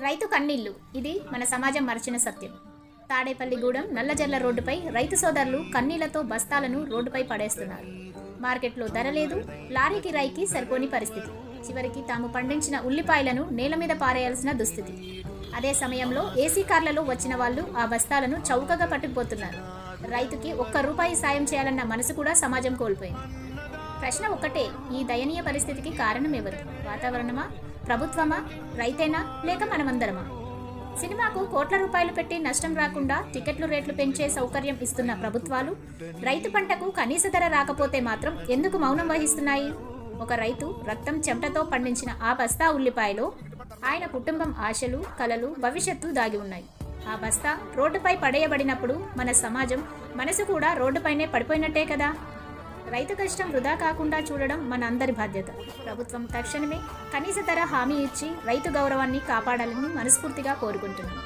రైతు కన్నీళ్లు, ఇది మన సమాజం మరచిన సత్యం. తాడేపల్లిగూడెం నల్లజర్ల రోడ్డుపై రైతు సోదరులు కన్నీళ్లతో బస్తాలను రోడ్డుపై పడేస్తున్నారు. మార్కెట్లో ధర లేదు, లారీ కిరాయికి సరిపోని పరిస్థితి. చివరికి తాము పండించిన ఉల్లిపాయలను నేల మీద పారేయాల్సిన దుస్థితి. అదే సమయంలో ఏసీ కార్లలో వచ్చిన వాళ్ళు ఆ బస్తాలను చౌకగా పట్టుకుపోతున్నారు. రైతుకి ₹1 సాయం చేయాలన్న మనసు కూడా సమాజం కోల్పోయింది. ప్రశ్న ఒక్కటే, ఈ దయనీయ పరిస్థితికి కారణం ఎవరు? వాతావరణమా, ప్రభుత్వమా, రైతేనా, లేక మనమందరమా? సినిమాకు కోట్ల రూపాయలు పెట్టి నష్టం రాకుండా టికెట్లు రేట్లు పెంచే సౌకర్యం ఇస్తున్న ప్రభుత్వాలు రైతు పంటకు కనీస ధర రాకపోతే మాత్రం ఎందుకు మౌనం వహిస్తున్నాయి? ఒక రైతు రక్తం చెమటతో పండించిన ఆ బస్తా ఉల్లిపాయలో ఆయన కుటుంబం ఆశలు, కలలు, భవిష్యత్తు దాగి ఉన్నాయి. ఆ బస్తా రోడ్డుపై పడేయబడినప్పుడు మన సమాజం మనసు కూడా రోడ్డుపైనే పడిపోయినట్టే కదా. రైతు కష్టం వృధా కాకుండా చూడడం మన అందరి బాధ్యత. ప్రభుత్వం తక్షణమే కనీస ధర హామీ ఇచ్చి రైతు గౌరవాన్ని కాపాడాలని మనస్ఫూర్తిగా కోరుకుంటున్నాను.